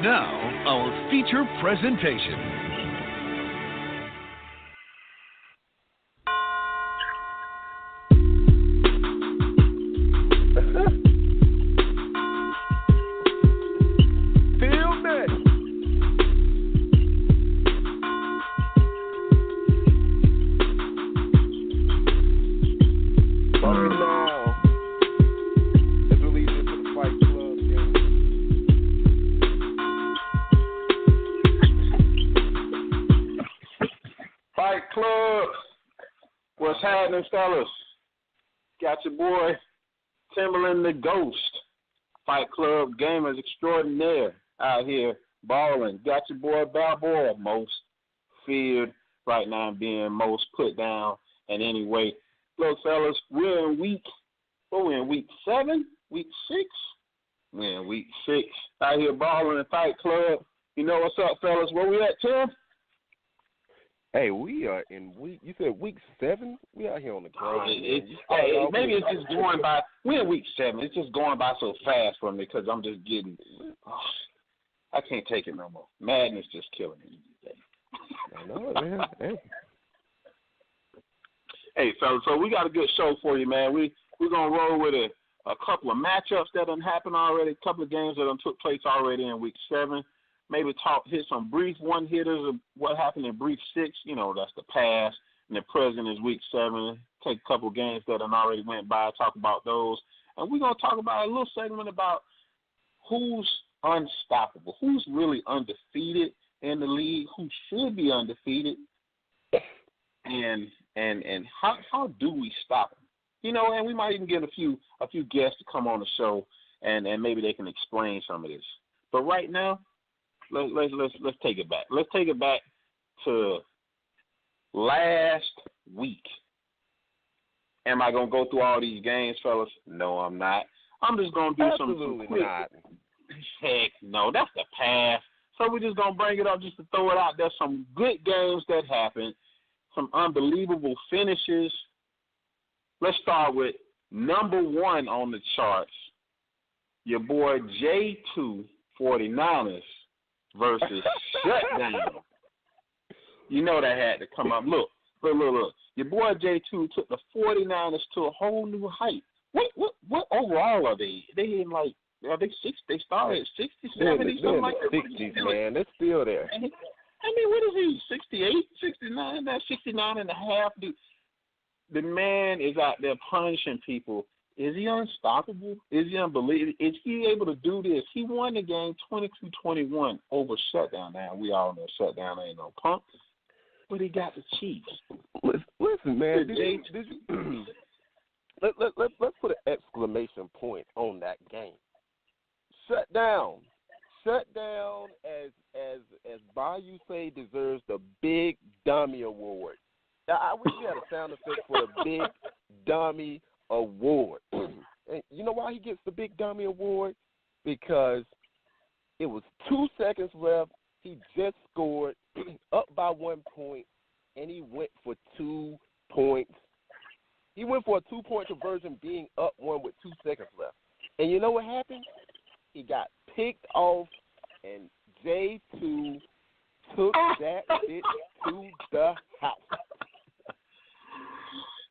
Now, our feature presentation. Fellas, got your boy Timberland the Ghost, Fight Club gamers extraordinaire out here balling. Got your boy Balboa, most feared right now, being most put down in any way. Look, fellas, we're in week 7, week 6. We're in week 6 out here balling in Fight Club. You know what's up, fellas? Where we at, Tim? Hey, we are in you said week 7? We out here on the grind. Maybe it's just going by. We're in week 7. It's just going by so fast for me because I'm just getting. I can't take it no more. Madness just killing me today. I know it, man. Hey, fellas, so we got a good show for you, man. We're gonna roll with a couple of matchups that done happened already, a couple of games that done took place already in week 7. Maybe hit some brief one-hitters of what happened in brief 6. You know, that's the past. And the present is week 7. Take a couple of games that already went by, talk about those. And we're going to talk about a little segment about who's unstoppable, who's really undefeated in the league, who should be undefeated, and how do we stop them? You know, and we might even get a few guests to come on the show, and maybe they can explain some of this. But right now, Let's take it back. Let's take it back to last week. Am I gonna go through all these games, fellas? No, I'm not. I'm just gonna do some quick. Not. Heck, no, that's the past. So we're just gonna bring it up just to throw it out there. Some good games that happened, some unbelievable finishes. Let's start with number 1 on the charts. Your boy J2 49ers. Versus shutdown. You know that had to come up. Look. Your boy J2 took the 49ers to a whole new height. What overall are they? They in are they 60? They started at 60, 70, something like that. 60s, man. They're still there. I mean, what is he? 68, 69? That's 69 and a half. Dude, the man is out there punishing people. Is he unstoppable? Is he unbelievable? Is he able to do this? He won the game 22-21 over shutdown. Now, we all know shutdown ain't no punk, but he got the Chiefs. Listen, man. Let's put an exclamation point on that game. Shutdown, as Bayou say, deserves the Big Dummy Award. Now, I wish we had a sound effect for the Big Dummy Award. And you know why he gets the Big Dummy Award? Because it was 2 seconds left. He just scored up by 1 point, and he went for 2 points. He went for a 2-point conversion being up 1 with 2 seconds left. And you know what happened? He got picked off, and J2 took that bitch to the house.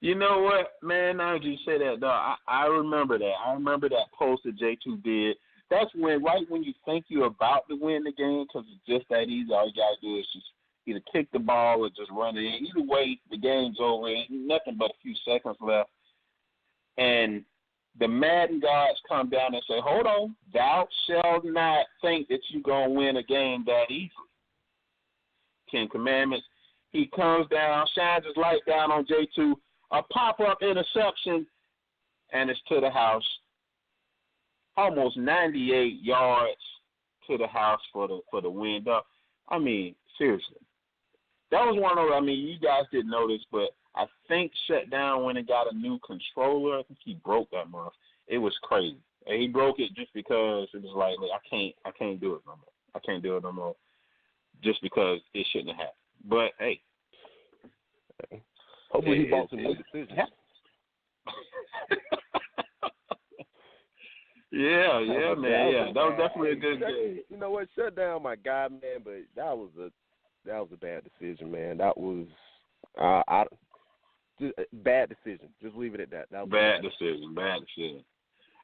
You know what, man? Now that you say that, dog, I remember that. I remember that post that J2 did. That's right when you think you're about to win the game, because it's just that easy. All you got to do is just either kick the ball or just run it in. Either way, the game's over. Ain't nothing but a few seconds left. And the Madden gods come down and say, hold on, thou shalt not think that you're going to win a game that easily. 10 Commandments. He comes down, shines his light down on J2, a pop-up interception, and it's to the house. Almost 98 yards to the house for the win. I mean, seriously. That was one of those, I mean, you guys didn't know this, but I think shut down when it got a new controller. I think he broke that month. It was crazy. And he broke it just because it was like, I can't do it no more. I can't do it no more just because it shouldn't have happened. But, hey. Hopefully he bought some new decisions. Yeah, man. Yeah, that was definitely a good game. You know what? Shut down my guy, man. But that was a bad decision, man. That was just bad decision. Just leave it at that. That was bad decision.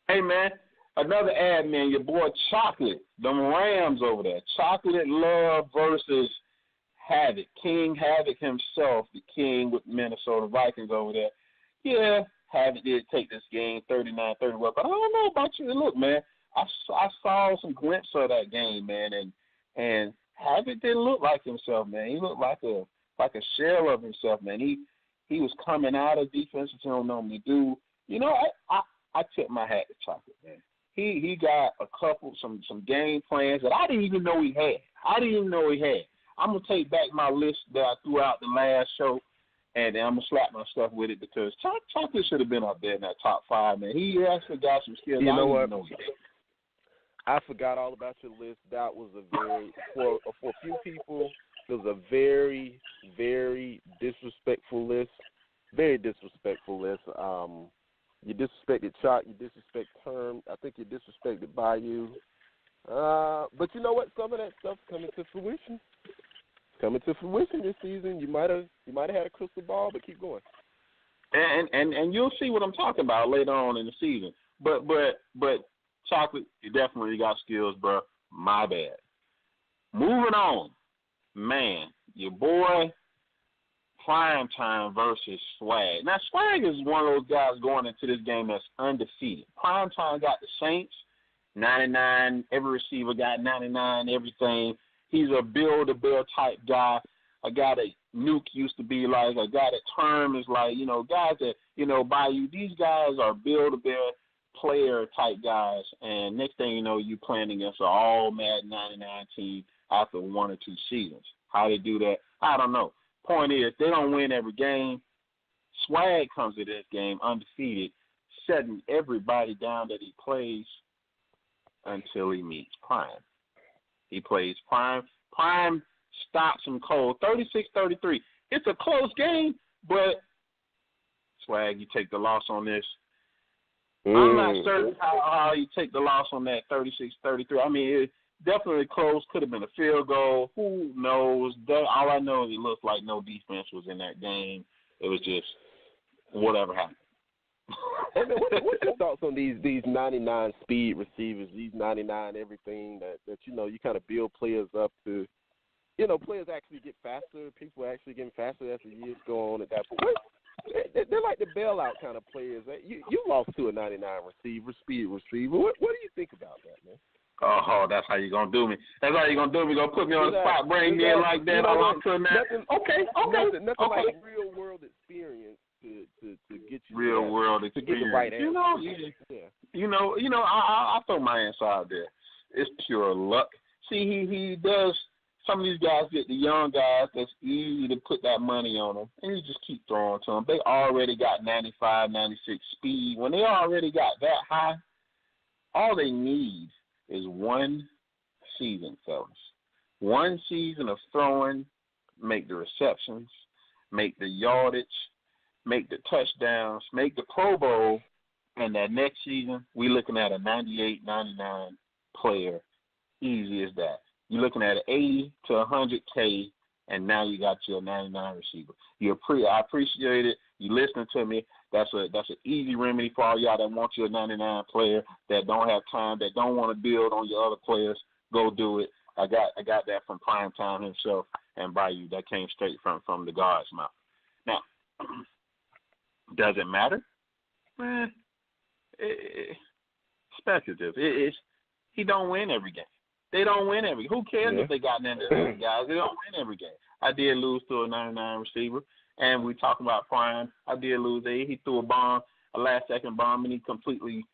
Hey, man, another ad, man. Your boy Chocolate, them Rams over there. Chocolate Love versus Havoc. King Havoc himself, the king with Minnesota Vikings over there. Yeah, Havoc did take this game 39-30. Well, but I don't know about you. Look, man, I saw some glimpses of that game, man, and Havoc didn't look like himself, man. He looked like a shell of himself, man. He was coming out of defense that you don't normally do. You know, I tip my hat to Chocolate, man. He got some game plans that I didn't even know he had. I'm going to take back my list that I threw out the last show, and then I'm going to slap my stuff with it because Chocolate should have been up there in that top 5, man. He actually got some skills. You know what? Know he had. I forgot all about your list. That was a very, for a few people, it was a very, very disrespectful list. Very disrespectful list. You disrespected Chalk. You disrespected Term. I think you disrespected Bayou. But you know what? Some of that stuff's coming to fruition. Coming to fruition this season. You might have had a crystal ball, but keep going. And you'll see what I'm talking about later on in the season. But Chocolate, you definitely got skills, bro. My bad. Moving on, man. Your boy Primetime versus Swaggg. Now Swaggg is one of those guys going into this game that's undefeated. Primetime got the Saints, 99. Every receiver got 99. Everything. He's a build-a-bear type guy. A guy that Nuke used to be like. A guy that Term is like. You know, guys that Bayou. These guys are build-a-bear player type guys. And next thing you know, you playing against an all Madden 99 team after 1 or 2 seasons. How they do that, I don't know. Point is, they don't win every game. Swaggg comes to this game undefeated, setting everybody down that he plays until he meets Prime. He plays Prime. Prime stops him cold, 36-33. It's a close game, but Swaggg, you take the loss on this. I'm not certain how you take the loss on that 36-33. I mean, it definitely close. Could have been a field goal. Who knows? All I know is it looked like no defense was in that game. It was just whatever happened. Hey man, what's your thoughts on these 99 speed receivers, these 99 everything that you kind of build players up to, players actually get faster, people actually getting faster as the years go on at that point. They're like the bailout kind of players. You lost to a 99 receiver, speed receiver. What do you think about that, man? Oh, that's how you gonna do me. That's how you gonna do me. Gonna put me on the spot, bring me in like that. Okay. Nothing like real world experience to get you real world experience. To get the right answer. I throw my answer out there. It's pure luck. See, he does. Some of these guys get the young guys that's easy to put that money on them, and you just keep throwing to them. They already got 95, 96 speed. When they already got that high, all they need is one season, fellas. One season of throwing, make the receptions, make the yardage, make the touchdowns, make the Pro Bowl, and that next season, we looking at a 98, 99 player. Easy as that. You're looking at an 80 to 100K, and now you got your 99 receiver. I appreciate it. You listening to me. That's an easy remedy for all y'all that want your 99 player, that don't have time, that don't want to build on your other players. Go do it. I got that from Primetime himself and Bayou. That came straight from the God's mouth. Now, does it matter? Speculative. He don't win every game. They don't win every game. Who cares if they got into those guys? They don't win every game. I did lose to a 99 receiver, and we talk about Prime. I did lose. He threw a last-second bomb, and he completely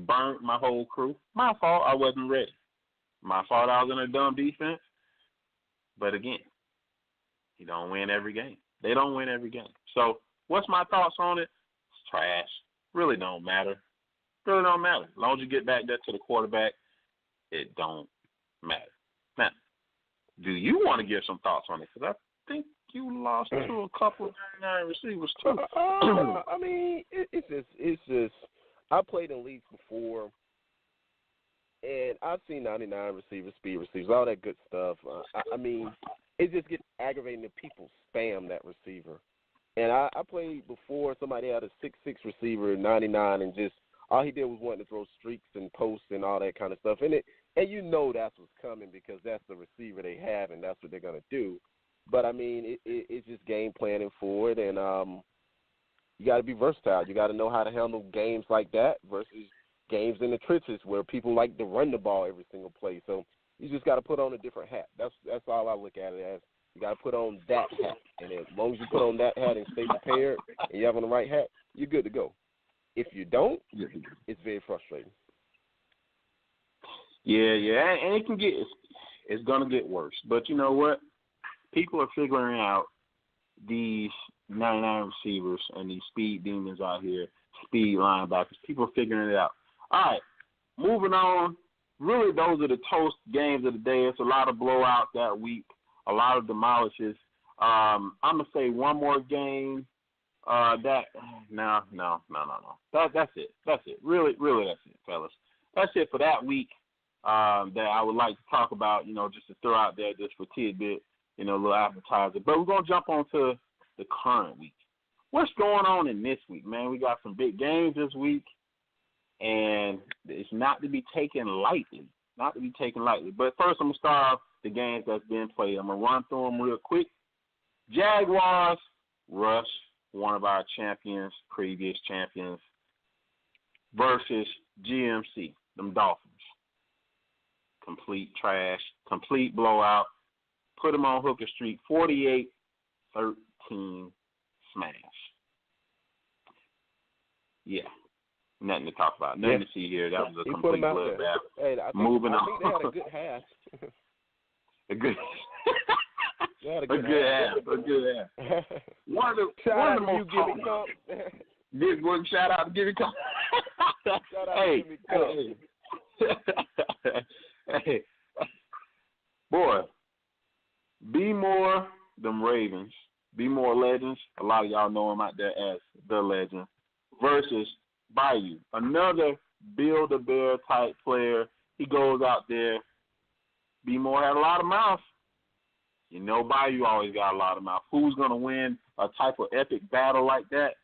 burnt my whole crew. My fault. I wasn't ready. My fault. I was in a dumb defense. But again, he don't win every game. They don't win every game. So what's my thoughts on it? It's trash. Really don't matter. Really don't matter. As long as you get back there to the quarterback, it don't matter. Now, do you want to give some thoughts on it? Because I think you lost to a couple of 99 receivers too. I mean, it's just. I played in leagues before And I've seen 99 receivers, speed receivers, all that good stuff. I mean, it just gets aggravating that people spam that receiver. And I played before, somebody had a 6'6" receiver, 99, and just all he did was wanting to throw streaks and posts and all that kind of stuff. And you know that's what's coming because that's the receiver they have and that's what they're going to do. But, I mean, it's just game planning for it, and you got to be versatile. You got to know how to handle games like that versus games in the trenches where people like to run the ball every single play. So you just got to put on a different hat. That's all I look at it as. You got to put on that hat. And as long as you put on that hat and stay prepared and you have on the right hat, you're good to go. If you don't, it's very frustrating. Yeah, and it can get it's going to get worse. But you know what? People are figuring out these 99 receivers and these speed demons out here, speed linebackers. People are figuring it out. All right, moving on. Really, those are the toast games of the day. It's a lot of blowouts that week, a lot of demolishes. I'm going to say one more game. No. That's it. That's it. Really, that's it, fellas. That's it for that week that I would like to talk about, just to throw out there just for tidbit, a little appetizer. But we're going to jump on to the current week. What's going on in this week, man? We got some big games this week. And it's not to be taken lightly. But first, I'm going to start off the games that's been played. I'm going to run through them real quick. Jaguars, Rush, one of our champions, previous champions, versus GMC, them Dolphins. Complete trash, complete blowout. Put them on Hooker Street, 48-13 smash. Yeah. Nothing to talk about. Nothing to see here. That was a complete bloodbath. Hey, I think they had a good half. A good half. One of the most shout out to Give Me Comp. Hey. Boy, Be More, them Ravens. Be More Legends. A lot of y'all know him out there as the Legend. Versus Bayou, another Build-A-Bear type player. He goes out there. Be More had a lot of mouth. Bayou always got a lot of mouth. Who's going to win a type of epic battle like that?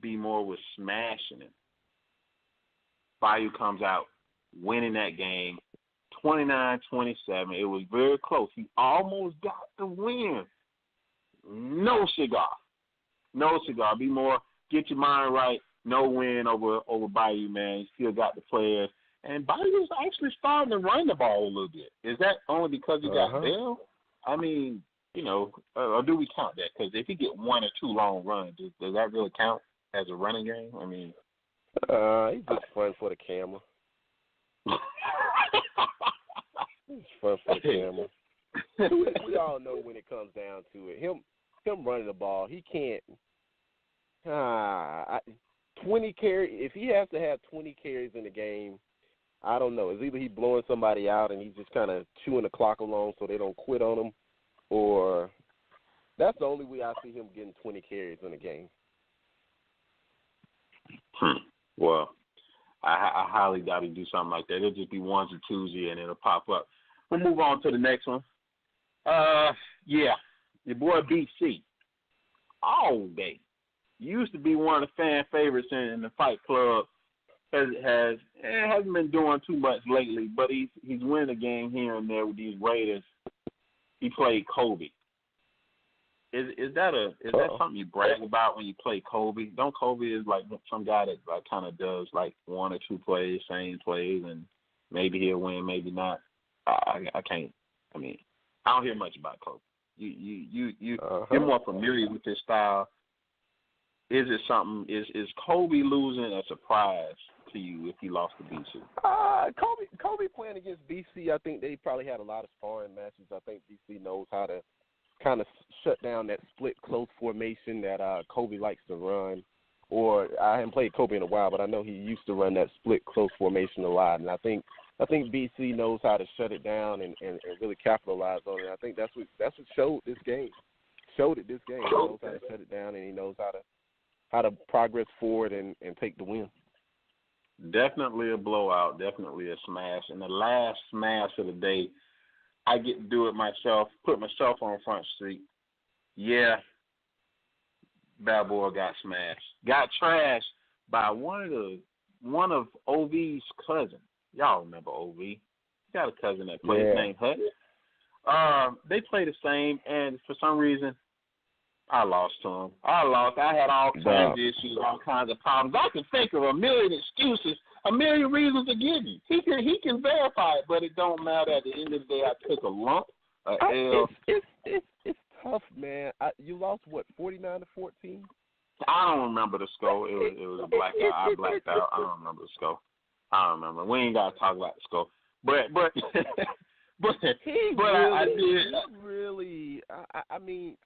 Be More was smashing it. Bayou comes out winning that game 29-27. It was very close. He almost got the win. No cigar. Be More, get your mind right. No win over Bayou, man. He still got the players. And Bayou's actually starting to run the ball a little bit. Is that only because he got Bell? I mean, or do we count that? Because if he get one or two long runs, does that really count as a running game? I mean. He's just fun for the camera. He's fun for the camera. We all know when it comes down to it. Him running the ball, he can't. 20 carries. If he has to have 20 carries in the game, I don't know. It's either he blowing somebody out and he's just kind of chewing the clock along so they don't quit on him, or that's the only way I see him getting 20 carries in a game. Well, I highly doubt he'd do something like that. It'll just be ones or twos here and it'll pop up. We'll move on to the next one. Your boy BC. All day. Used to be one of the fan favorites in the Fight Club. Hasn't been doing too much lately, but he's winning a game here and there with these Raiders. He played Kobe. Is that something you brag about when you play Kobe? Don't Kobe is like some guy that like kind of does like one or two plays, same plays, and maybe he'll win, maybe not. I can't. I mean, I don't hear much about Kobe. You're more familiar with his style. Is it something? Is Kobe losing a surprise to you if he lost to BC? Kobe playing against BC, I think they probably had a lot of sparring matches. I think BC knows how to kind of shut down that split close formation that Kobe likes to run. Or I haven't played Kobe in a while, but I know he used to run that split close formation a lot. And I think BC knows how to shut it down and really capitalize on it. I think that's what showed this game. He knows how to shut it down, and he knows how to progress forward and take the win. Definitely a blowout. Definitely a smash. And the last smash of the day, I get to do it myself, put myself on Front Street. Yeah, bad boy got smashed. Got trashed by one of OV's cousins. Y'all remember OV? He got a cousin that plays named Hutch. They play the same, and for some reason, I lost to him. I had all kinds of issues, all kinds of problems. I can think of a million excuses, a million reasons to give you. He can verify it, but it don't matter. At the end of the day, I took a lump, L. It's tough, man. You lost, what, 49-14? I don't remember the score. It was a blackout. I blacked out. I don't remember the score. I don't remember. We ain't got to talk about the score. But I did. Really, I mean,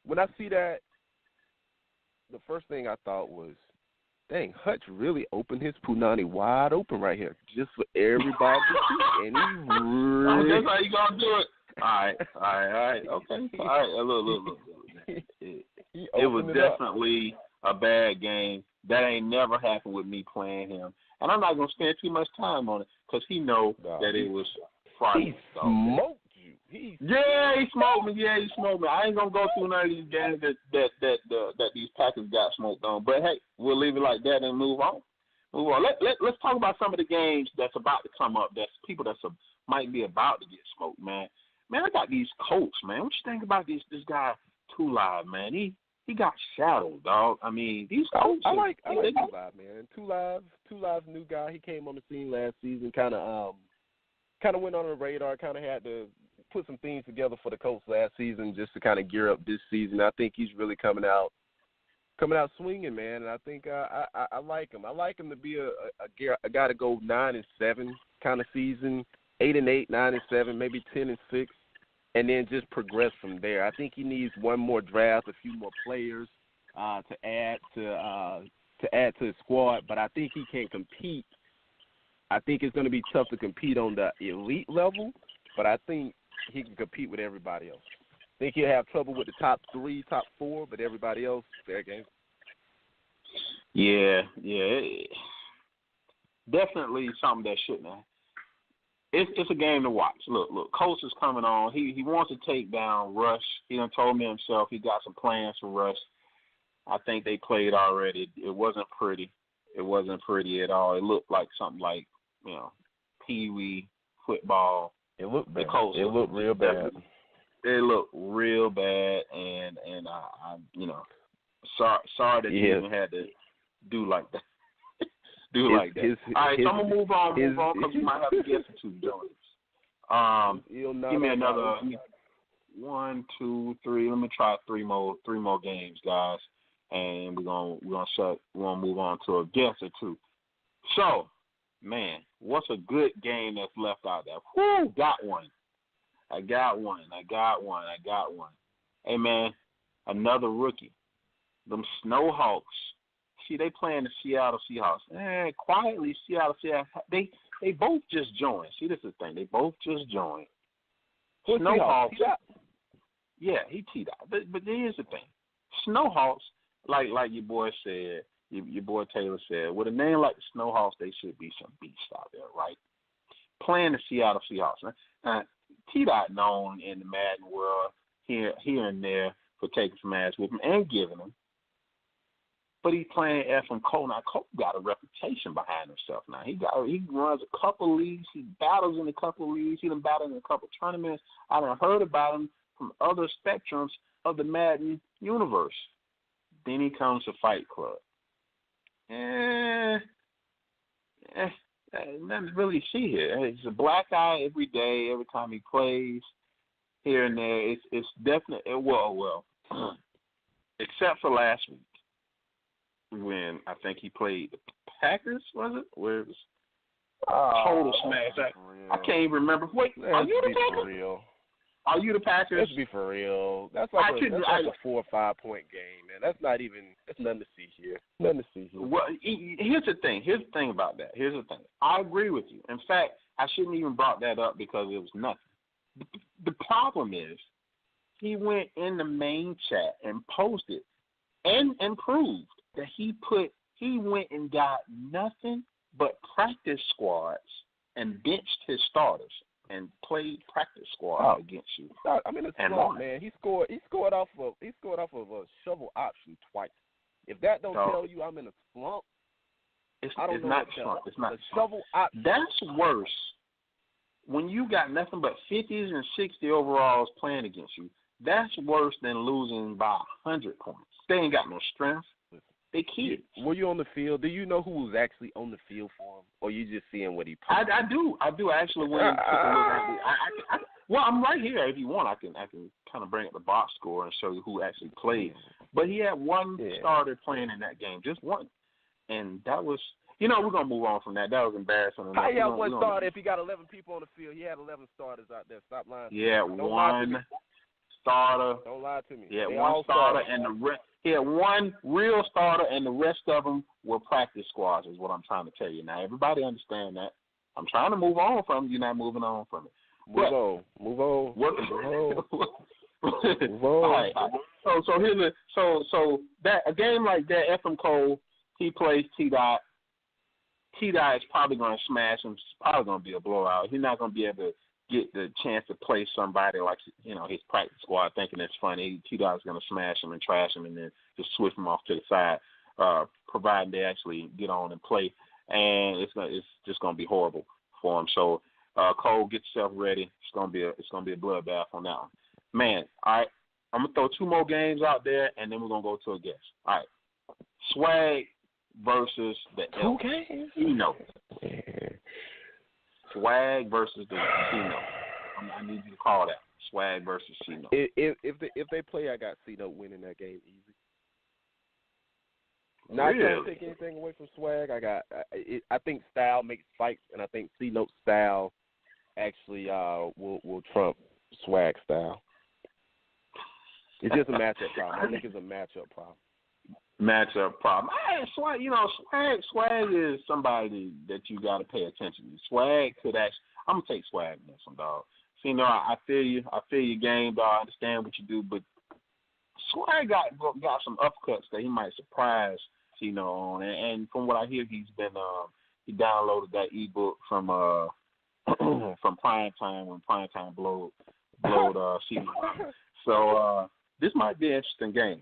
when I see that, the first thing I thought was, dang, Hutch really opened his punani wide open right here, just for everybody to see, and he really. That's how you gonna do it. All right, okay, all right. Look. It was definitely a bad game. That ain't never happened with me playing him, and I'm not gonna spend too much time on it because he know that it was Friday. He smoked you. He smoked me. Yeah, he smoked me. I ain't gonna go through none of these games that these Packers got smoked on. But hey, we'll leave it like that and move on. Let's talk about some of the games that's about to come up. That's people that might be about to get smoked, man. Man, I got these Colts, man. What you think about this guy Live, man? He got shadowed, dog. I mean, these Colts. I like Live, man. Two Live's new guy. He came on the scene last season. Kind of went on the radar. Kind of had to put some things together for the Colts last season just to kind of gear up this season. I think he's really coming out swinging, man. And I think I like him. I like him to be a guy to go 9-7 kind of season, 8-8, 9-7, maybe 10-6. And then just progress from there. I think he needs one more draft, a few more players to add to his squad. But I think he can compete. I think it's going to be tough to compete on the elite level, but I think he can compete with everybody else. I think he'll have trouble with the top 3, top 4, but everybody else, fair game. Yeah, definitely something that shouldn't have. It's a game to watch. Look, Colts is coming on. He wants to take down Rush. He done told me himself he got some plans for Rush. I think they played already. It wasn't pretty. It wasn't pretty at all. It looked like something like, Pee-wee football. It looked bad. It looked real bad. It looked real bad, and I sorry that you even had to do like that. All right, so I'm gonna move on because we might have to get some 2 joints. Give me another 1, 2, 3. Let me try 3 more games, guys, and we're gonna move on to a guess or 2. So, man, what's a good game that's left out there? Whoo, got one. I got one. Hey, man, another rookie. Them Snowhawks. See, they playing the Seattle Seahawks. Quietly, Seattle Seahawks. They both just joined. See, this is the thing. They both just joined. Snowhawks. Yeah, he teed out. But here's the thing. Snowhawks, like your boy said, your boy Taylor said, with a name like the Snowhawks, they should be some beasts out there, right? Playing the Seattle Seahawks. Now, T-Dot known in the Madden world here and there for taking some ass with him and giving him. But he's playing Ephraim Cole. Now, Cole got a reputation behind himself now. He runs a couple leagues. He battles in a couple leagues. He done battled in a couple tournaments. I done heard about him from other spectrums of the Madden universe. Then he comes to Fight Club. Nothing to really see here. It's a black eye every day, every time he plays. Here and there, it's definitely well, except for last week when I think he played the Packers. Was it? Where it was total smash. I can't even remember. Wait, are you the Packers? Are you the Packers? Let's be for real. That's like a 4 or 5 point game, man. That's nothing to see here. Nothing to see here. Well, here's the thing about that. Here's the thing. I agree with you. In fact, I shouldn't even brought that up because it was nothing. The problem is he went in the main chat and posted and proved that he went and got nothing but practice squads and benched his starters and played practice squad against you. I mean, it's slump, man. He scored off of a shovel option twice. If that don't tell you I'm in a slump, I don't know not what to slump. tell. It's not a shovel option. That's worse. When you got nothing but 50s and 60 overalls playing against you, that's worse than losing by 100 points. They ain't got no strength. They kids. Were you on the field? Do you know who was actually on the field for him, or you just seeing what he played? I do actually. When you took a look at it, well, I'm right here. If you want, I can kind of bring up the box score and show you who actually played. But he had one starter playing in that game, just one, and that was. We're gonna move on from that. That was embarrassing. How you have one starter if you got 11 people on the field? He had 11 starters out there. Stop lying. Yeah, one starter. Don't lie to me. He had one starter and the rest. He had one real starter, and the rest of them were practice squads, is what I'm trying to tell you. Now, everybody understand that. I'm trying to move on from it. You're not moving on from it. Move on. All right. So here's so that a game like that, Ephraim Cole, he plays T-Dot. T-Dot is probably going to smash him. It's probably going to be a blowout. He's not going to be able to get the chance to play somebody like, his practice squad thinking it's funny. T-Dot's going to smash him and trash him and then just switch him off to the side, providing they actually get on and play. And it's just going to be horrible for him. So Cole, get yourself ready. It's going to be a bloodbath on that one. Man, all right. I'm going to throw two more games out there, and then we're going to go to a guest. All right. Swaggg versus the Elk. Chino. Swaggg versus the Chino. I need you to call that. Swaggg versus Chino. If they play, I got Chino winning that game easy. Not trying to take anything away from Swaggg. I think style makes fights, and I think Chino's style actually will trump Swagg's style. It's just a matchup problem. I think it's a matchup problem. Matchup problem. Swaggg, Swaggg is somebody that you got to pay attention to. Swaggg could actually. I'm gonna take Swaggg against some dog. So, I feel you. I feel your game, dog. I understand what you do, but Swaggg got some uppercuts that he might surprise on. And from what I hear, he's been he downloaded that ebook from from Primetime when Primetime blowed Cino. So this might be an interesting game.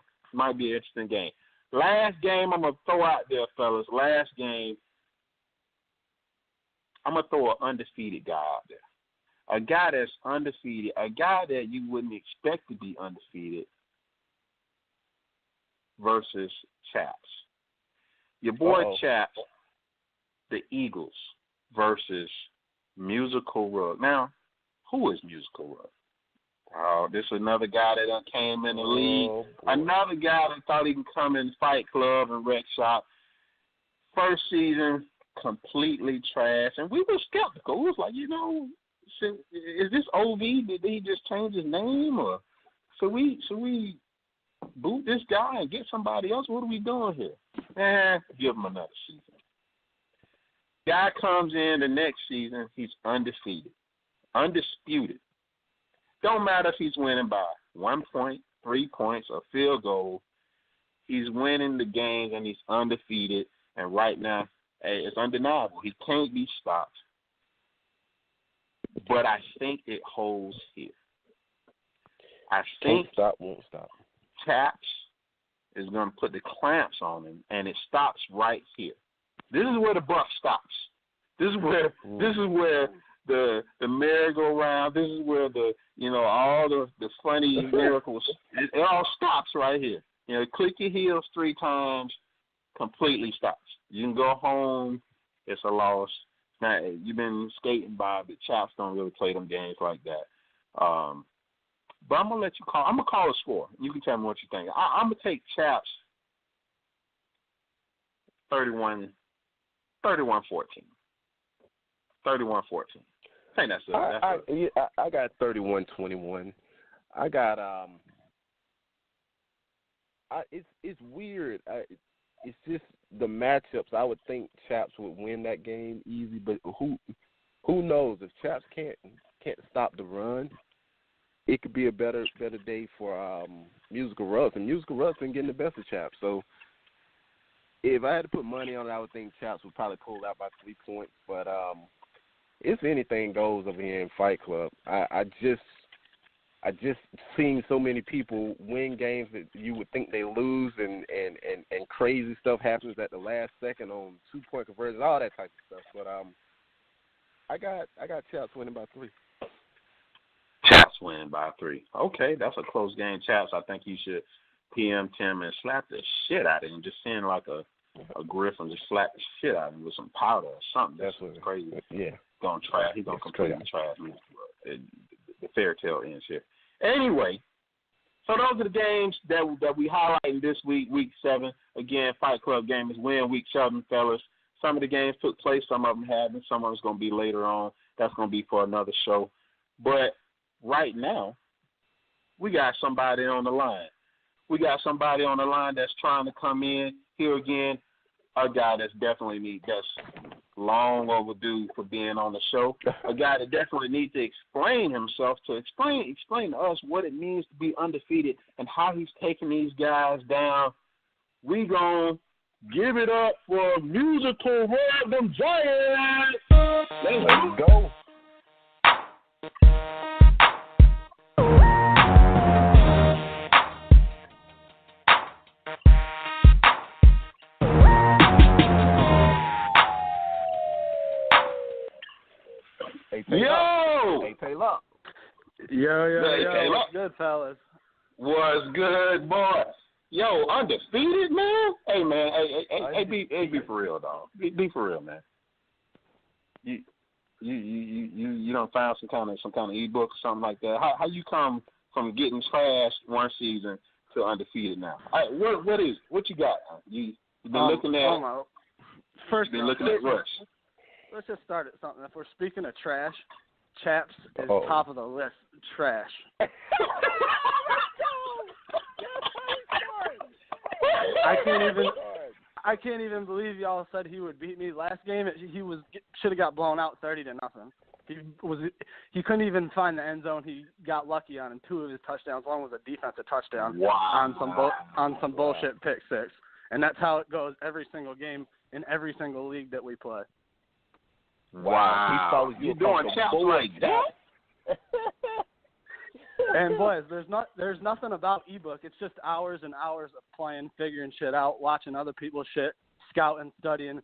Last game I'm going to throw out there, fellas. Last game, I'm going to throw an undefeated guy out there. A guy that's undefeated, a guy that you wouldn't expect to be undefeated versus Chaps. Your boy Chaps, the Eagles versus Musical Rug. Now, who is Musical Rug? Oh, this is another guy that came in the league. Another guy that thought he could come in Fight Club and Rec Shop. First season, completely trash. And we were skeptical. We was like, is this OV? Did he just change his name? Or should we boot this guy and get somebody else? What are we doing here? Give him another season. Guy comes in the next season, he's undefeated. Undisputed. Don't matter if he's winning by 1 point, 3 points, or field goal. He's winning the games, and he's undefeated. And right now, it's undeniable. He can't be stopped. But I think it holds here. I think won't stop. Chaps is going to put the clamps on him, and it stops right here. This is where the buck stops. This is where the merry-go-round. This is where all the funny miracles. It all stops right here. Click your heels 3 times, completely stops. You can go home. It's a loss. Now, you've been skating by, but Chaps don't really play them games like that. But I'm gonna let you call. I'm gonna call a score. You can tell me what you think. I'm gonna take Chaps 31-14. 31-14. I think that's it. I got 31-21. I got it's weird. It's just the matchups. I would think Chaps would win that game easy, but who knows? If Chaps can't stop the run, it could be a better day for Musical Russ. And Musical Russ been getting the best of Chaps. So if I had to put money on it, I would think Chaps would probably pull out by 3 points. But if anything goes over here in Fight Club, I just seen so many people win games that you would think they lose, and crazy stuff happens at the last second on 2-point conversions, all that type of stuff. But I got Chaps winning by 3. Chaps winning by 3. Okay, that's a close game. Chaps, I think you should PM Tim and slap the shit out of him. Just seeing like a Griffin just slap the shit out of him with some powder or something. That's what's crazy. Yeah. He's gonna completely trash me. The fairy tale ends here. Anyway, so those are the games that we highlighting this week, week 7. Again, Fight Club game is win week 7, fellas. Some of the games took place, some of them haven't, some of it's gonna be later on. That's gonna be for another show. But right now, we got somebody on the line. We got somebody on the line that's trying to come in here again. A guy that's long overdue for being on the show. A guy that definitely needs to explain himself, to explain to us what it means to be undefeated and how he's taking these guys down. We gonna give it up for musical Random Giants. Let's go. Yo! Hey, Taylor. Yo. What's good, fellas? What's good, boy? Yo, undefeated, man? Hey, man. Hey, be for real, dog. Be for real, man. You don't find some kind of ebook or something like that? How you come from getting trashed one season to undefeated now? What you got? You been looking at? First, been looking at Rush. Let's just start at something. If we're speaking of trash, Chaps is Uh-oh. top of the list. Trash. I can't even believe y'all said he would beat me last game. He should have got blown out 30-0. He couldn't even find the end zone. He got lucky on 2 of his touchdowns. One was a defensive touchdown on some bullshit pick 6. And that's how it goes every single game in every single league that we play. Wow. You doing Chaps like that? And boys, there's nothing about ebook. It's just hours and hours of playing, figuring shit out, watching other people's shit, scouting, studying,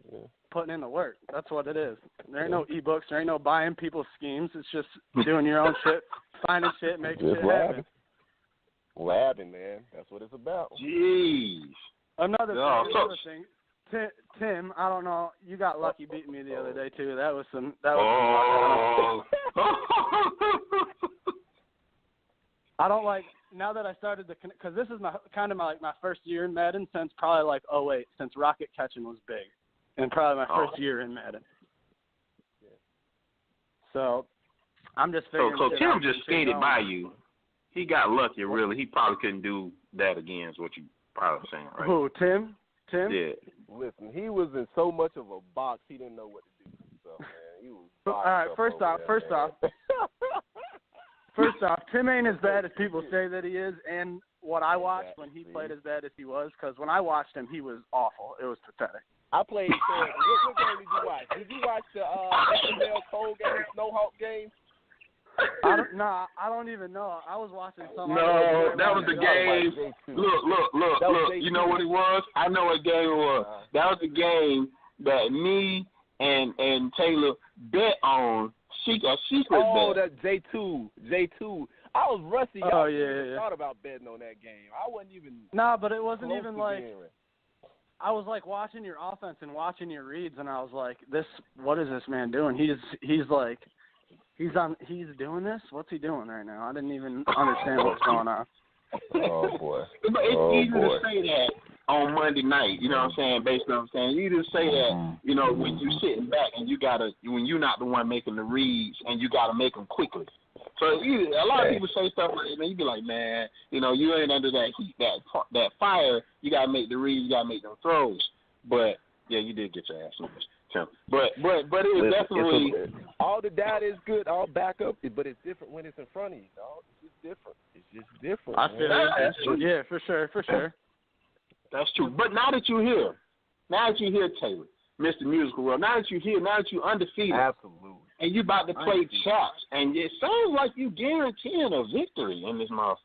putting in the work. That's what it is. There ain't no ebooks. There ain't no buying people's schemes. It's just doing your own shit, finding shit, making shit happen. Labbing, man. That's what it's about. Jeez. Another thing. Tim, I don't know. You got lucky beating me the other day too. That was some I don't like now that I started because this is my first year in Madden since probably like 2008, since rocket catching was big, and probably my first year in Madden. So I'm just figuring. So Tim just skated by you. He got lucky, really. He probably couldn't do that again. Is what you probably saying, right? Who, Tim? Yeah. Listen, he was in so much of a box, he didn't know what to do. So, man, he was all right, first off, Tim ain't as bad as people say that he is, and what I watched when he played as bad as he was, because when I watched him, he was awful. It was pathetic. I played what game did you watch? Did you watch the FCR Cold game, Snowhawk game? I don't even know. I was watching something. No, that was the game. Look. You know what it was? I know what game it was. That was the game that me and Taylor bet on. A secret bet. Oh, that J2. I was rusty. Oh, yeah. Thought about betting on that game. I wasn't even. Nah, but it wasn't even like. I was like watching your offense and watching your reads, and I was like, what is this man doing? He's doing this? What's he doing right now? I didn't even understand what's going on. Oh, boy. It's easy to say that on Monday night, you know what I'm saying, based on what I'm saying. You just say that, you know, when you're sitting back and when you're not the one making the reads and you got to make them quickly. So a lot of people say stuff like that, and you be like, man, you know, you ain't under that heat, that fire. You got to make the reads, you got to make them throws. But, yeah, you did get your ass moved. But it was definitely all the data is good, all backup, but it's different when it's in front of you, dog. It's just different. I feel that. Yeah, for sure. That's true. But now that you're here, Now that you hear Taylor, Mr. Musical World, now that you undefeated. Absolutely. And you about to play Chaps, and it sounds like you guaranteeing a victory in this mouth.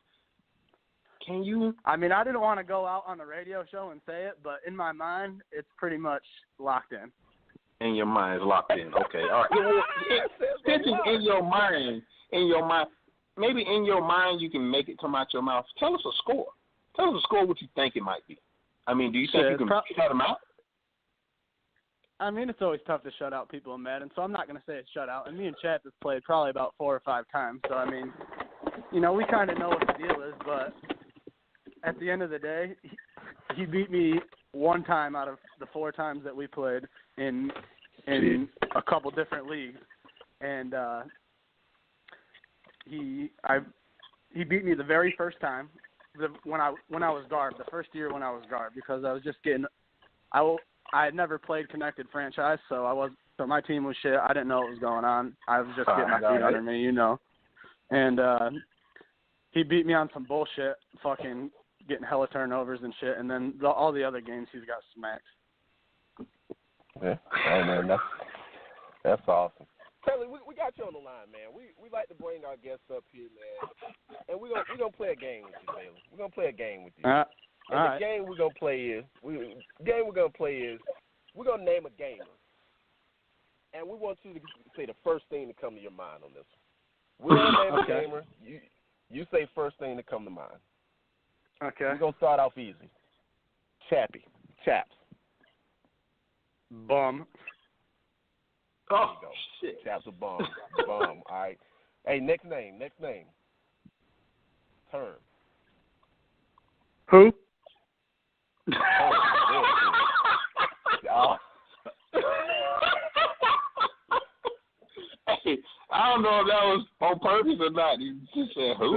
Can you? I mean, I didn't want to go out on the radio show and say it, but in my mind, it's pretty much locked in. In your mind, it's locked in. Okay, all right. Since it's in your mind, maybe in your mind you can make it come out your mouth. Tell us a score. Tell us a score what you think it might be. I mean, do you think you can shut them out? I mean, it's always tough to shut out people in Madden, so I'm not going to say it's shut out. And me and Chad have played probably about 4 or 5 times, so, I mean, you know, we kind of know what the deal is, but at the end of the day, he beat me 1 time out of the 4 times that we played in a couple different leagues, and he beat me the very first time when I was guard, the first year when I was guard, because I was just getting I had never played connected franchise, so my team was shit. I didn't know what was going on. I was just getting my feet under me, you know, and he beat me on some bullshit, fucking getting hella turnovers and shit, and then all the other games he's got smacked. Yeah, oh man, that's awesome. Taylor, we got you on the line, man. We like to bring our guests up here, man, and we're gonna play a game with you, Taylor. We're gonna play a game with you. And the game we're gonna play is we're gonna name a gamer, and we want you to say the first thing to come to your mind on this one. We're gonna name a gamer. You say first thing to come to mind. Okay. We're gonna start off easy. Chaps. Bum. Oh, shit. Chaps a bum. Bum. All right. Hey, next name. Term. Who? Oh. Hey, I don't know if that was on purpose or not. You just said who?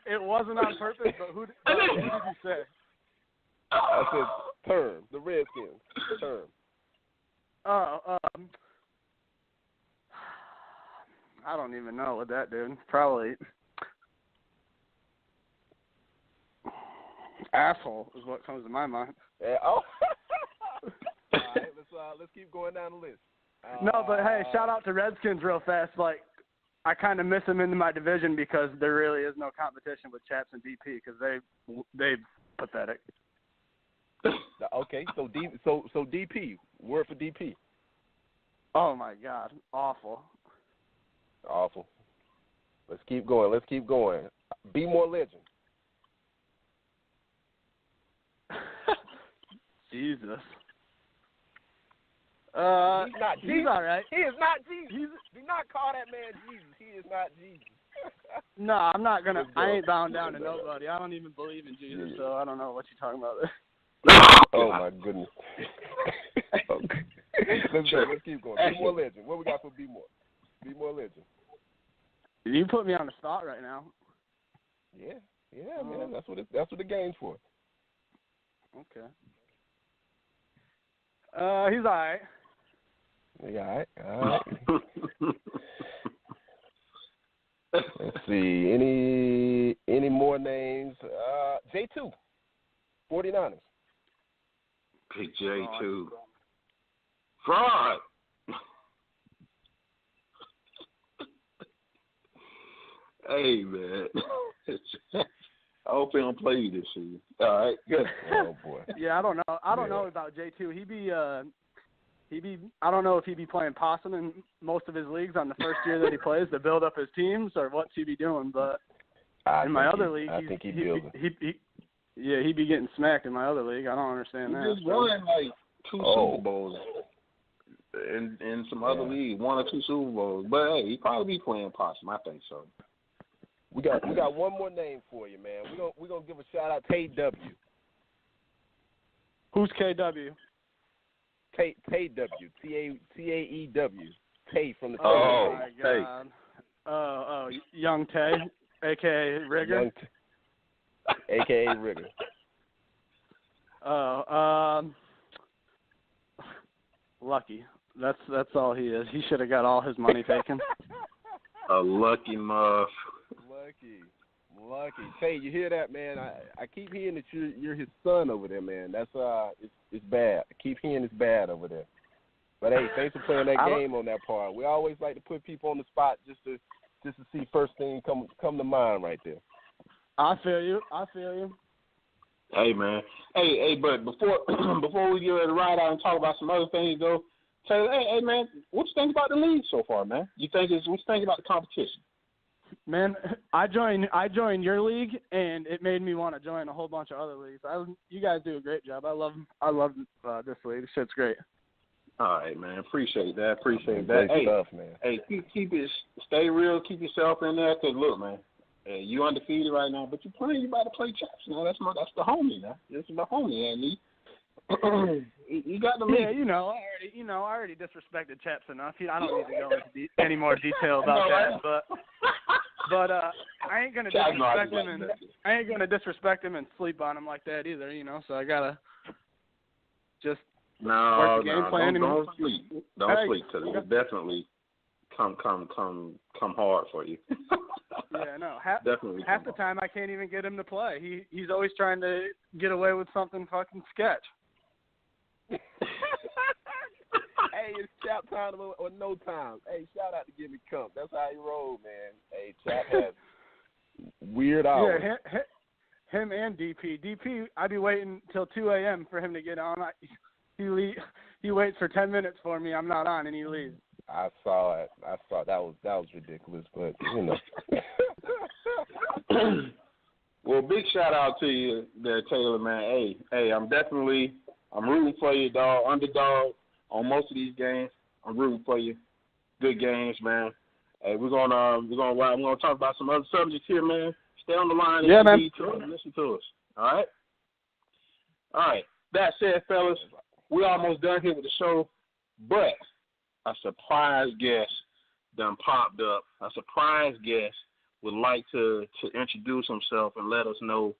It wasn't on purpose, but who did you say? I said Term, the Redskins. Term. I don't even know what that dude. Probably asshole is what comes to my mind. Yeah, oh. All right, let's keep going down the list. No, but hey, shout out to Redskins real fast. Like, I kind of miss them in my division because there really is no competition with Chaps and DP because they pathetic. Okay, so DP, word for DP. Oh my God, awful. Let's keep going. Be more legend. Jesus. He's not Jesus. He's all right. He is not Jesus. Do not call that man Jesus. He is not Jesus. No, I'm not gonna. I ain't bowing down to nobody. I don't even believe in Jesus, so I don't know what you're talking about. Oh my goodness. Okay. Let's keep going. Be more legend. What we got for Be More? Be more legend. You put me on the spot right now. Yeah, man. That's what the game's for. Okay. He's all right. Yeah, all right. Let's see. Any more names? J2. 49ers. Big J2. Fraud. Hey, man. I hope he don't play you this season. All right, good. Oh boy. Yeah, I don't know. I don't know about J2. He be. I don't know if he be playing possum in most of his leagues on the first year that he plays to build up his teams, or what's he be doing. But in my other league, I think he builds. He be getting smacked in my other league. I don't understand that. He just won like 2 Super Bowls in some other league, 1 or 2 Super Bowls. But hey, he probably be playing possum. I think so. We got one more name for you, man. We're gonna give a shout out to KW. Who's KW? KW. Taew. Tay from the. Oh my God. Oh, Young Tay, aka Rigger. AKA Rigger. Lucky. That's all he is. He should have got all his money taken. A lucky muff. Lucky. Hey, you hear that, man? I keep hearing that you're his son over there, man. That's it's bad. I keep hearing it's bad over there. But hey, thanks for playing that game on that part. We always like to put people on the spot just to see first thing come to mind right there. I feel you. Hey, man. Hey, but before we get ready to ride out and talk about some other things, though, Taylor, hey, man, what you think about the league so far, man? What you think about the competition? Man, I joined your league, and it made me want to join a whole bunch of other leagues. You guys do a great job. I love this league. This shit's great. All right, man. Appreciate that. Great Hey, stuff, man. Hey, keep it, stay real. Keep yourself in there. Cause look, man, you undefeated right now, but you about to play chaps now. That's the homie now. This is the homie, and you got the lead. Yeah, I already disrespected Chaps enough. I don't need to go into any more detail about that. But I ain't gonna disrespect him, and I ain't gonna disrespect him and sleep on him like that either. So I gotta just work the game plan. Don't sleep. Don't sleep, because it definitely come hard for you. Yeah, no. Definitely. Half the time I can't even get him to play. He's always trying to get away with something fucking sketch. Hey, it's Chap time or no time. Hey, shout out to Gimme Kump. That's how he roll, man. Hey, Chap has weird hours. Yeah, him and DP. DP, I'd be waiting till 2 a.m. for him to get on. He waits for 10 minutes for me. I'm not on, and he leaves. I saw it. That was ridiculous, but Well, big shout out to you there, Taylor, man. Hey, I'm rooting for you, dog. Underdog on most of these games. I'm rooting for you. Good games, man. Hey, we're gonna talk about some other subjects here, man. Stay on the line and listen to us. All right. That said, fellas, we're almost done here with the show, but a surprise guest done popped up. A surprise guest would like to introduce himself and let us know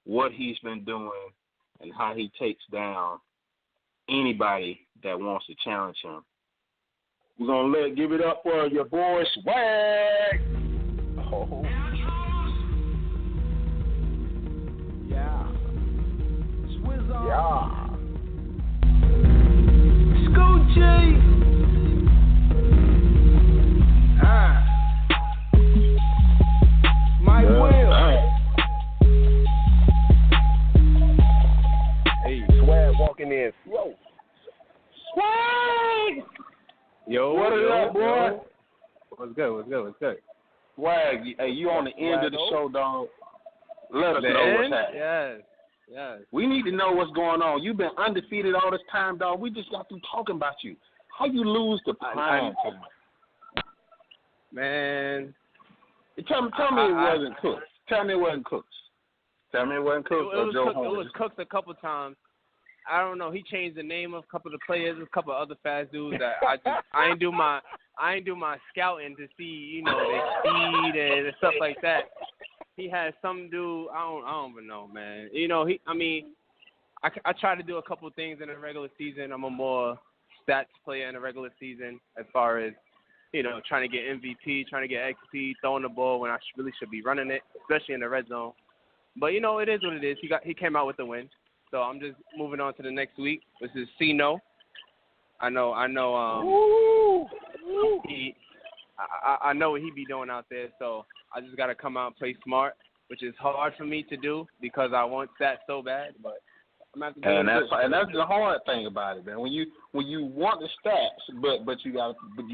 what he's been doing and how he takes down anybody that wants to challenge him. We're going to give it up for your boy, Swaggg. Oh. Yeah. Swizz Yeah. Scoochie. My will. Hey, Swaggg walking in slow. Swaggg! Yo, what is up, boy? Yo. What's good? Swaggg, hey, you on the end of the show, dog. Let us know what's happening. Yes. We need to know what's going on. You've been undefeated all this time, dog. We just got through talking about you. How you lose to prime time? Man. Tell me it wasn't Cooks. Tell me it wasn't Cooks. It was Cooks a couple times. I don't know. He changed the name of a couple of the players, a couple of other fast dudes that I ain't do my scouting to see, their speed and stuff like that. He had some dude, I don't even know, man. I try to do a couple of things in the regular season. I'm a more stats player in the regular season as far as, trying to get MVP, trying to get XP, throwing the ball when I really should be running it, especially in the red zone. But, it is what it is. He came out with the win. So I'm just moving on to the next week. This is C-No. I know I know what he be doing out there, so I just got to come out and play smart, which is hard for me to do because I want stats so bad, but I'm going to have to do it. And that's the hard thing about it, man. When you want the stats, but you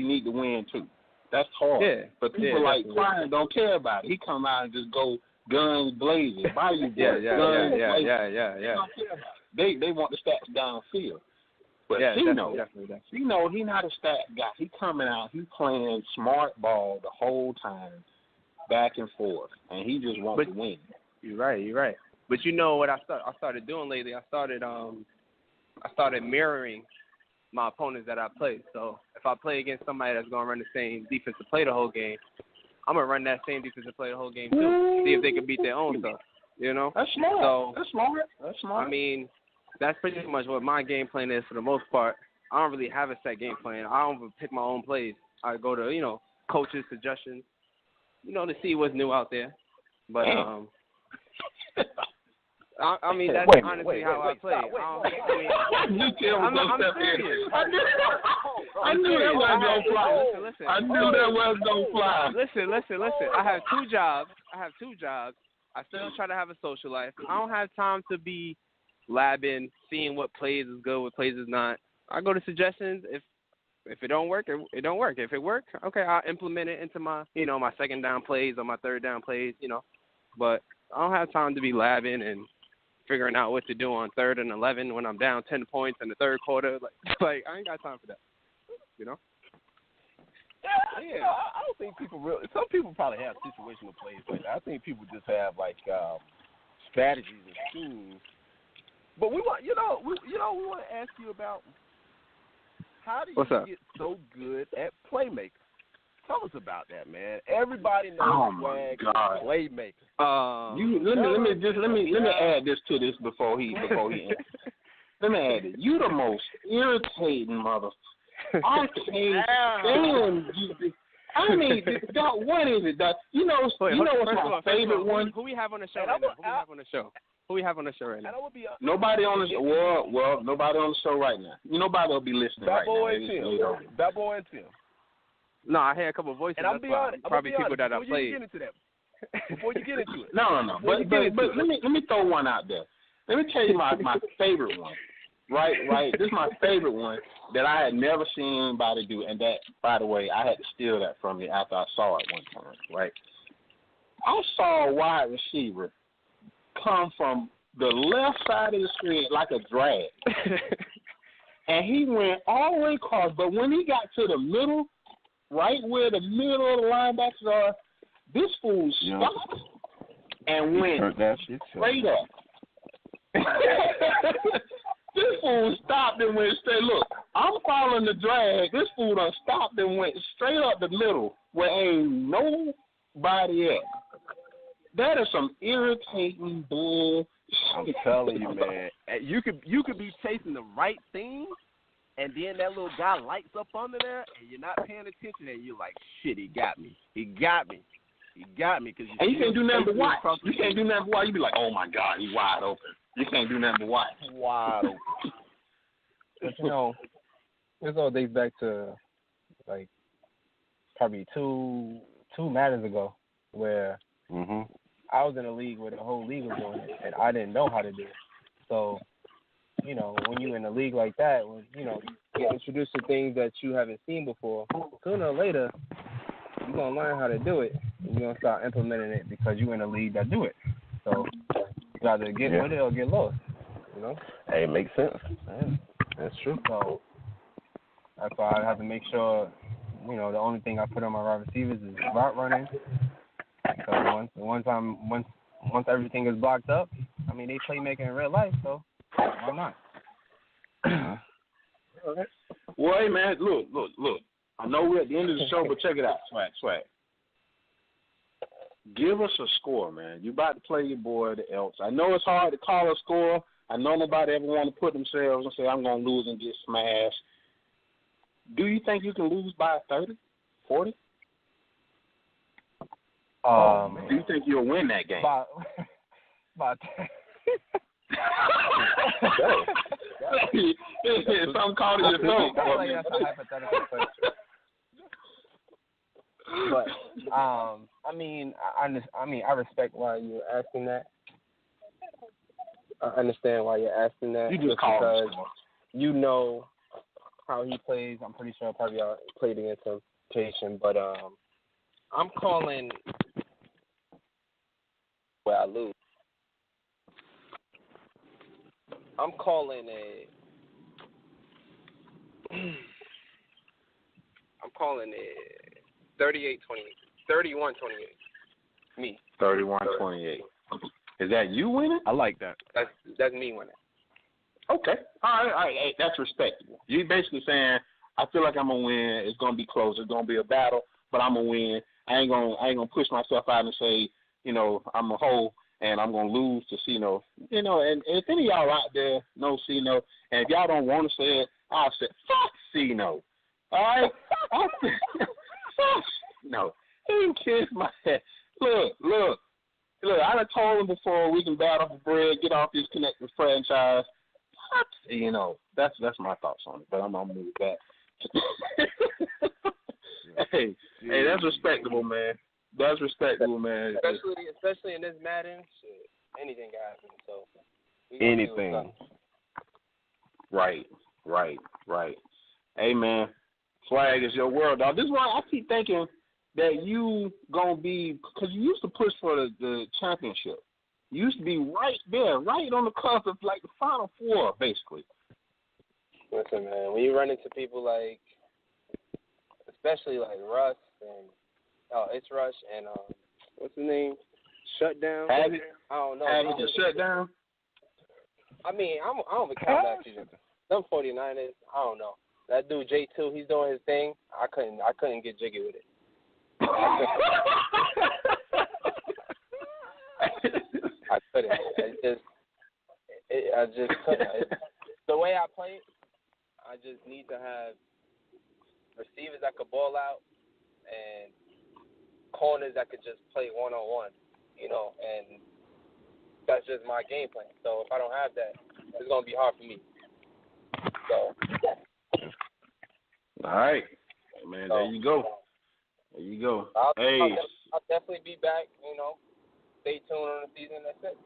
need to win too. That's hard. Yeah. But people like Brian don't care about it. He come out and just go guns blazing, bayou Yeah. They don't care about it. They want the stats downfield. But definitely. He not a stat guy. He coming out, he playing smart ball the whole time, back and forth, and he just wants to win. You're right. But what I started doing lately? I started mirroring my opponents that I play. So if I play against somebody that's going to run the same defensive play the whole game, I'm going to run that same defensive play the whole game too. See if they can beat their own stuff, That's smart. So, That's smart. I mean, that's pretty much what my game plan is for the most part. I don't really have a set game plan. I don't pick my own plays. I go to, coaches' suggestions, to see what's new out there. But I mean that's honestly how I play. You tell me I'm serious. I knew that wasn't gonna fly. Listen. I knew that wasn't gonna fly. Listen. I have two jobs. I still try to have a social life. I don't have time to be labbing, seeing what plays is good, what plays is not. I go to suggestions. If it don't work, it don't work. If it works, okay, I'll implement it into my, my second down plays or my third down plays, But I don't have time to be labbing and figuring out what to do on 3rd and 11 when I'm down 10 points in the third quarter. Like I ain't got time for that, Yeah, I don't think people really. Some people probably have situational plays like that. I think people just have like strategies and schemes. But we want, we want to ask you about how do you get so good at playmaking? Tell us about that, man. Everybody knows Swaggg is a playmaker. Let me add this to this before he ends. Let me add it. You the most irritating mother. I can't stand you. I mean, what is it? What's my favorite one? Who we have on the show right now? Who we have on the show right now? Nobody on the show. Well, nobody on the show right now. Nobody will be listening right now. That boy and Tim. No, I hear a couple of voices. And I'm probably people that I played. Before you get into it. No. But let me throw one out there. Let me tell you my favorite one. Right. This is my favorite one that I had never seen anybody do, and that, by the way, I had to steal that from you after I saw it one time. Right. I saw a wide receiver come from the left side of the screen like a drag, and he went all the way across. But when he got to the middle, right where the middle of the linebackers are, this fool stopped and went straight up. This fool stopped and went straight. Look, I'm following the drag. This fool done stopped and went straight up the middle where ain't nobody at. That is some irritating bull. I'm telling you, man. You could be chasing the right thing, and then that little guy lights up under there, and you're not paying attention, and you're like, shit, he got me. Cause and you can't do nothing but watch. You can't do nothing but watch. You be like, oh, my God, he's wide open. You can't do nothing but watch. Wide open. But, this all dates back to, like, probably two matters ago where I was in a league where the whole league was doing it, and I didn't know how to do it. So, when you're in a league like that, when, you get introduced to things that you haven't seen before, sooner or later, you're going to learn how to do it, and you're going to start implementing it because you're in a league that do it. So, you either get with it or get lost, Hey, it makes sense. Yeah, that's true. So, that's why I have to make sure, the only thing I put on my wide receivers is route running. Because once everything is blocked up, they play making in real life, so why not? Well, hey, man, look. I know we're at the end of the show, but check it out, Swaggg. Give us a score, man. You about to play your boy, the Elks. I know it's hard to call a score. I know nobody ever want to put themselves and say, I'm going to lose and get smashed. Do you think you can lose by 30, 40? Do you think you'll win that game? Some call it your throat. That's a hypothetical question. But I respect why you're asking that. I understand why you're asking that. You just call because how he plays. I'm pretty sure I probably played against him, Jason. But I'm calling where I lose. I'm calling a 38-28. 31-28. Me. 31-28. Is that you winning? I like that. That's me winning. Okay. All right. Hey, that's respectable. You're basically saying, I feel like I'm gonna win. It's gonna be close. It's gonna be a battle, but I'm gonna win. I ain't gonna push myself out and say, I'm a hoe and I'm gonna lose to Cino. And if any of y'all out there know Cino, and if y'all don't want to say it, I'll say fuck Cino. All right. Fuck no. He can kiss my head. Look. look, I done told him before we can battle for bread, get off this connected franchise. You know, that's my thoughts on it. But I'm gonna move back. hey, that's respectable, man. That's respectable, man. Especially in this Madden, shit, anything can happen. So anything. Right. Hey, man, Swaggg is your world, dog. This is why I keep thinking that you gonna be, because you used to push for the championship. You used to be right there, right on the cusp of like the Final Four, basically. Listen, man, when you run into people like, especially like Russ and it's Rush and what's his name? Shutdown. Have it? I don't know. Have it Shutdown. I mean, I don't even count that season. Them 49ers, I don't know. That dude J2, he's doing his thing. I couldn't get jiggy with it. I couldn't. I just couldn't. The way I play, I just need to have receivers that could ball out and corners that could just play one-on-one, you know, and that's just my game plan. So if I don't have that, it's going to be hard for me. So. All right. Hey, man, there you go. I'll Hey. I'll definitely be back, you know. Stay tuned on the season. That's it.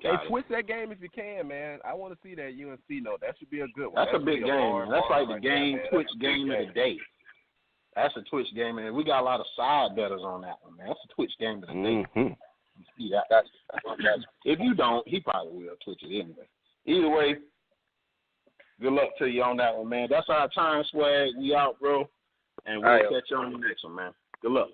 Hey, twist that game if you can, man. I want to see that UNC note. That should be a good one. That's a big game, man. That's like the game, Twitch game of the day. That's a Twitch game, and we got a lot of side bettors on that one, man. That's a Twitch game of the day. Mm-hmm. See that? If you don't, he probably will Twitch it anyway. Either way, good luck to you on that one, man. That's our time, Swaggg. We out, bro. And we'll catch you on the next one, man. Good luck.